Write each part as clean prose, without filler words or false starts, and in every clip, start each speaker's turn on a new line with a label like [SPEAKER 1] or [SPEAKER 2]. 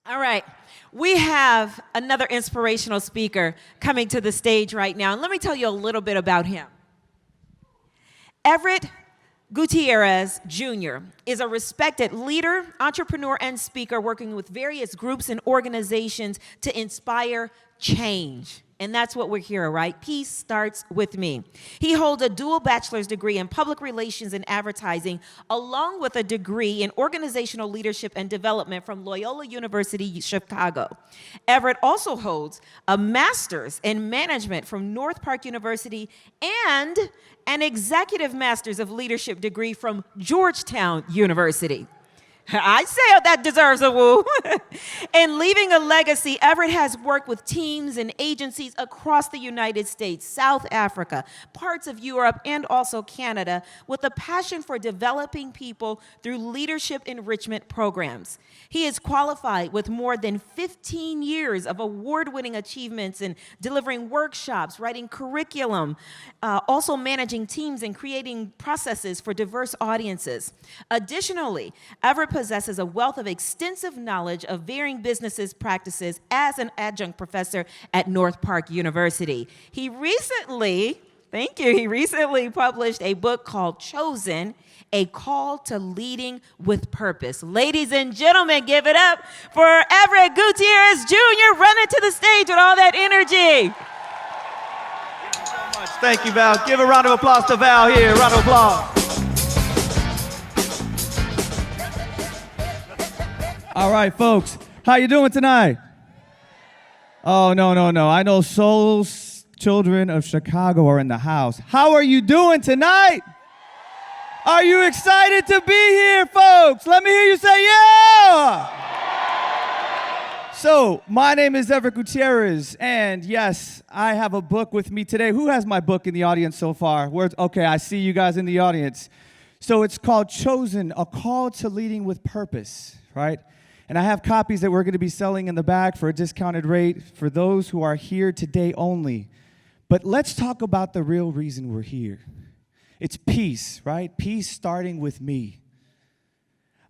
[SPEAKER 1] All right. We have another inspirational speaker coming to the stage right now. And let me tell you a little bit about him. Everett Gutierrez Jr. is a respected leader, entrepreneur, and speaker working with various groups and organizations to inspire change. And that's what we're here, right? Peace starts with me. He holds a dual bachelor's degree in public relations and advertising, along with a degree in organizational leadership and development from Loyola University, Chicago. Everett also holds a master's in management from North Park University and an executive master's of leadership degree from Georgetown University. I say that deserves a woo. In leaving a legacy, Everett has worked with teams and agencies across the United States, South Africa, parts of Europe, and also Canada, with a passion for developing people through leadership enrichment programs. He is qualified with more than 15 years of award-winning achievements in delivering workshops, writing curriculum, also managing teams and creating processes for diverse audiences. Additionally, Everett possesses a wealth of extensive knowledge of varying businesses practices as an adjunct professor at North Park University. He recently published a book called Chosen, A Call to Leading with Purpose. Ladies and gentlemen, give it up for Everett Gutierrez Jr. running to the stage with all that energy.
[SPEAKER 2] Thank you so much. Thank you, Val. Give a round of applause to Val here. Round of applause. All right, folks. How you doing tonight? Oh, no. I know souls, children of Chicago are in the house. How are you doing tonight? Are you excited to be here, folks? Let me hear you say yeah! So, my name is Everett Gutierrez, and yes, I have a book with me today. Who has my book in the audience so far? Okay, I see you guys in the audience. So it's called Chosen, A Call to Leading with Purpose, right? And I have copies that we're going to be selling in the back for a discounted rate for those who are here today only. But let's talk about the real reason we're here. It's peace, right? Peace starting with me.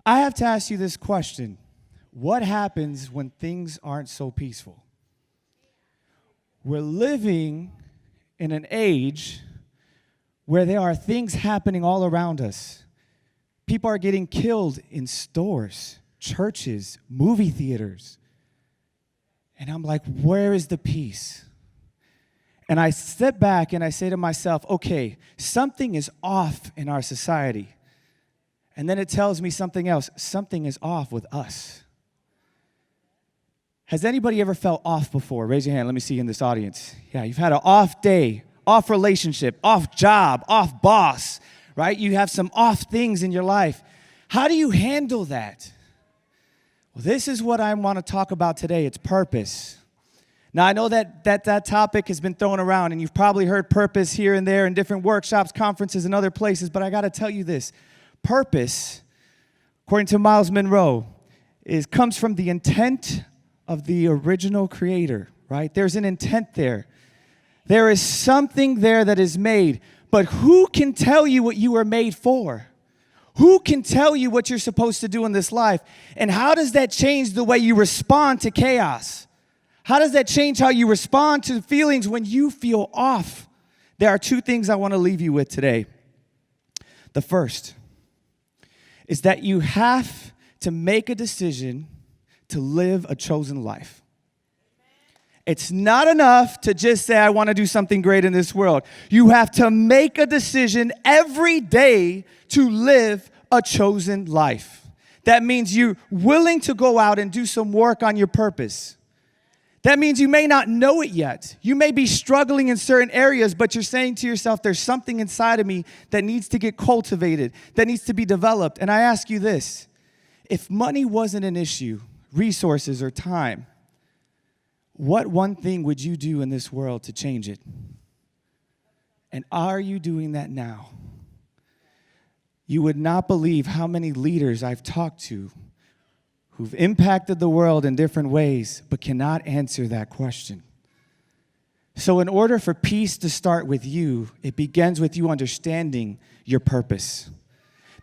[SPEAKER 2] I have to ask you this question. What happens when things aren't so peaceful? We're living in an age where there are things happening all around us. People are getting killed in stores, churches, movie theaters. And I'm like, where is the peace? And I step back and I say to myself, okay, something is off in our society. And then it tells me something else. Something is off with us. Has anybody ever felt off before? Raise your hand. Let me see you in this audience. Yeah, you've had an off day, off relationship, off job, off boss, right? You have some off things in your life. How do you handle that? Well, this is what I want to talk about today. It's purpose. Now, I know that topic has been thrown around, and you've probably heard purpose here and there in different workshops, conferences, and other places, but I got to tell you this. Purpose, according to Miles Monroe, comes from the intent of the original creator, right? There's an intent there. There is something there that is made, but who can tell you what you were made for? Who can tell you what you're supposed to do in this life? And how does that change the way you respond to chaos? How does that change how you respond to feelings when you feel off? There are two things I want to leave you with today. The first is that you have to make a decision to live a chosen life. It's not enough to just say, I want to do something great in this world. You have to make a decision every day to live a chosen life. That means you're willing to go out and do some work on your purpose. That means you may not know it yet. You may be struggling in certain areas, but you're saying to yourself, there's something inside of me that needs to get cultivated, that needs to be developed. And I ask you this, if money wasn't an issue, resources or time, what one thing would you do in this world to change it? And are you doing that now? You would not believe how many leaders I've talked to who've impacted the world in different ways, but cannot answer that question. So in order for peace to start with you, it begins with you understanding your purpose.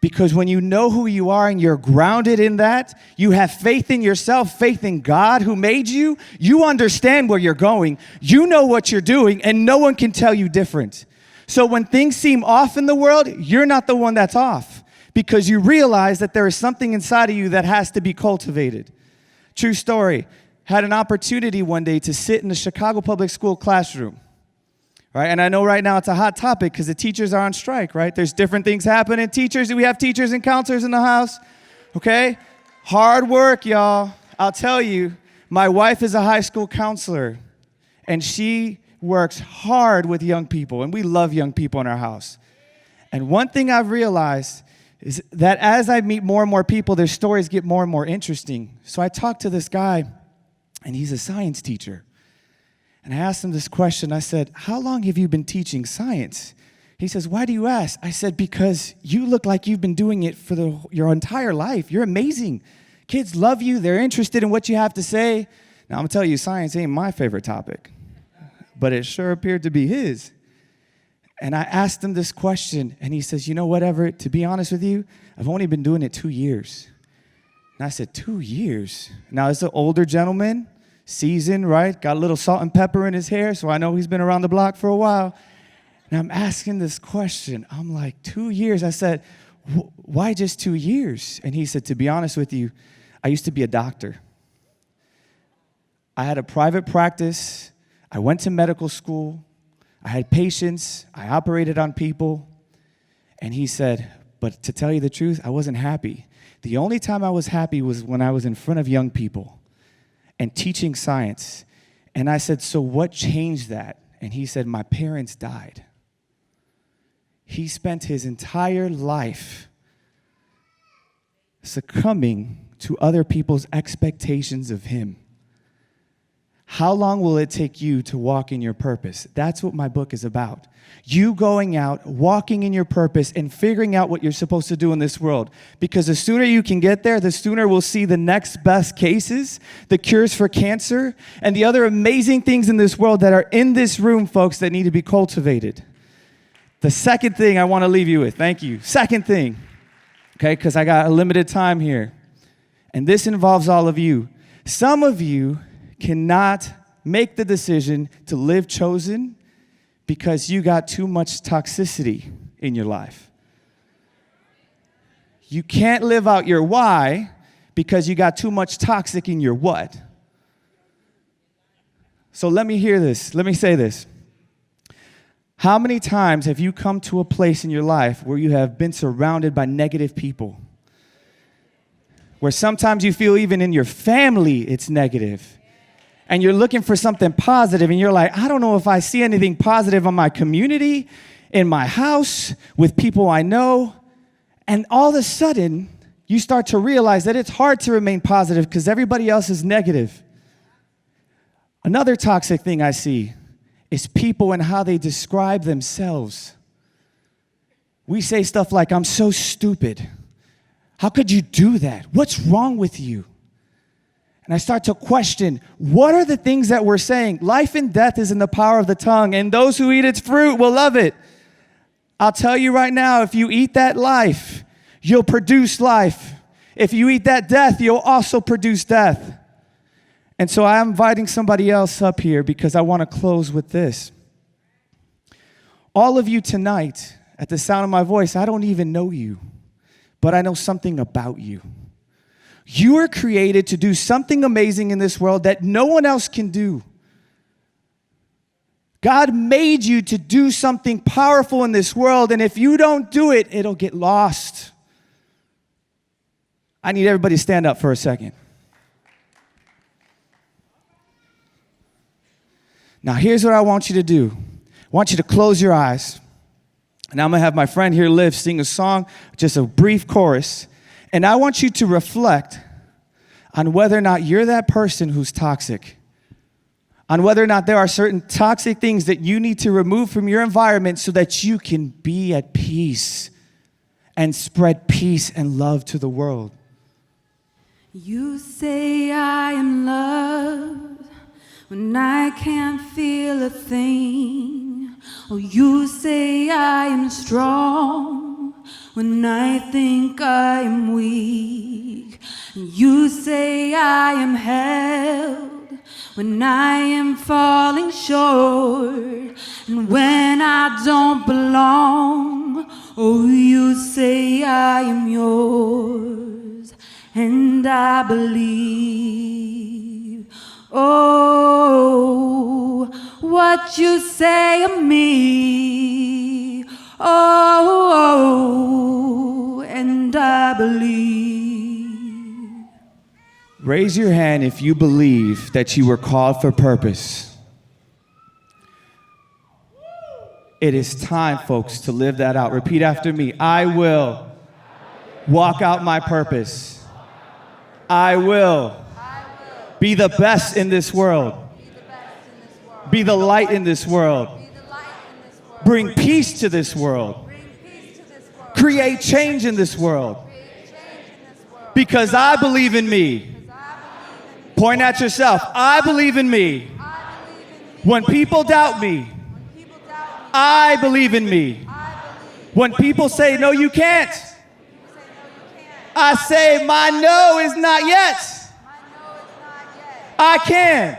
[SPEAKER 2] Because when you know who you are and you're grounded in that, you have faith in yourself, faith in God who made you, you understand where you're going, you know what you're doing, and no one can tell you different. So when things seem off in the world, you're not the one that's off, because you realize that there is something inside of you that has to be cultivated. True story. Had an opportunity one day to sit in the Chicago Public School classroom. Right? And I know right now it's a hot topic because the teachers are on strike, right? There's different things happening. We have teachers and counselors in the house, okay? Hard work, y'all. I'll tell you, my wife is a high school counselor, and she works hard with young people, and we love young people in our house. And one thing I've realized is that as I meet more and more people, their stories get more and more interesting. So I talked to this guy, and he's a science teacher. And I asked him this question. I said, how long have you been teaching science? He says, why do you ask? I said, because you look like you've been doing it for your entire life. You're amazing. Kids love you. They're interested in what you have to say. Now, I'm going to tell you, science ain't my favorite topic, but it sure appeared to be his. And I asked him this question, and he says, you know what, Everett, to be honest with you, I've only been doing it 2 years. And I said, 2 years? Now, it's an older gentleman, seasoned, right? Got a little salt and pepper in his hair, so I know he's been around the block for a while. And I'm asking this question. I'm like, 2 years? I said, why just 2 years? And he said, to be honest with you, I used to be a doctor. I had a private practice. I went to medical school. I had patients. I operated on people. And he said, but to tell you the truth, I wasn't happy. The only time I was happy was when I was in front of young people and teaching science. And I said, so what changed that? And he said, my parents died. He spent his entire life succumbing to other people's expectations of him. How long will it take you to walk in your purpose? That's what my book is about. You going out, walking in your purpose, and figuring out what you're supposed to do in this world. Because the sooner you can get there, the sooner we'll see the next best cases, the cures for cancer, and the other amazing things in this world that are in this room, folks, that need to be cultivated. The second thing I want to leave you with, thank you. Second thing, okay, because I got a limited time here. And this involves all of you. Some of you cannot make the decision to live chosen because you got too much toxicity in your life. You can't live out your why because you got too much toxic in your what. So let me hear this. Let me say this. How many times have you come to a place in your life where you have been surrounded by negative people? Where sometimes you feel even in your family it's negative. And you're looking for something positive, and you're like, I don't know if I see anything positive in my community, in my house, with people I know. And all of a sudden, you start to realize that it's hard to remain positive because everybody else is negative. Another toxic thing I see is people and how they describe themselves. We say stuff like, I'm so stupid. How could you do that? What's wrong with you? And I start to question, what are the things that we're saying? Life and death is in the power of the tongue, and those who eat its fruit will love it. I'll tell you right now, if you eat that life, you'll produce life. If you eat that death, you'll also produce death. And so I'm inviting somebody else up here because I want to close with this. All of you tonight, at the sound of my voice, I don't even know you, but I know something about you. You are created to do something amazing in this world that no one else can do. God made you to do something powerful in this world, and if you don't do it, it'll get lost. I need everybody to stand up for a second. Now, here's what I want you to do. I want you to close your eyes, and I'm going to have my friend here, Liv, sing a song, just a brief chorus. And I want you to reflect on whether or not you're that person who's toxic, on whether or not there are certain toxic things that you need to remove from your environment so that you can be at peace and spread peace and love to the world.
[SPEAKER 3] You say I am loved when I can't feel a thing. Oh, you say I am strong when I think I am weak. You say I am held when I am falling short. And when I don't belong, oh, you say I am yours. And I believe, oh, what you say of me. Oh, and I believe.
[SPEAKER 2] Raise your hand if you believe that you were called for purpose. It is time, folks, to live that out. Repeat after me. I will walk out my purpose. I will be the best in this world. Be the light in this world. Bring peace to this world. Create change in this world. Because I believe in me. Point at yourself. I believe in me. When people doubt me, I believe in me. When people say, no, you can't, I say, my no is not yet. I can.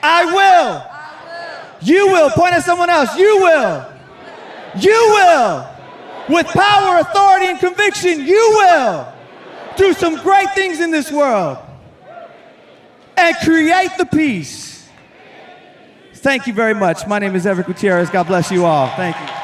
[SPEAKER 2] I will. You will. Point at someone else. You will. You will. With power, authority, and conviction, you will do some great things in this world and create the peace. Thank you very much. My name is Everett Gutierrez. God bless you all. Thank you.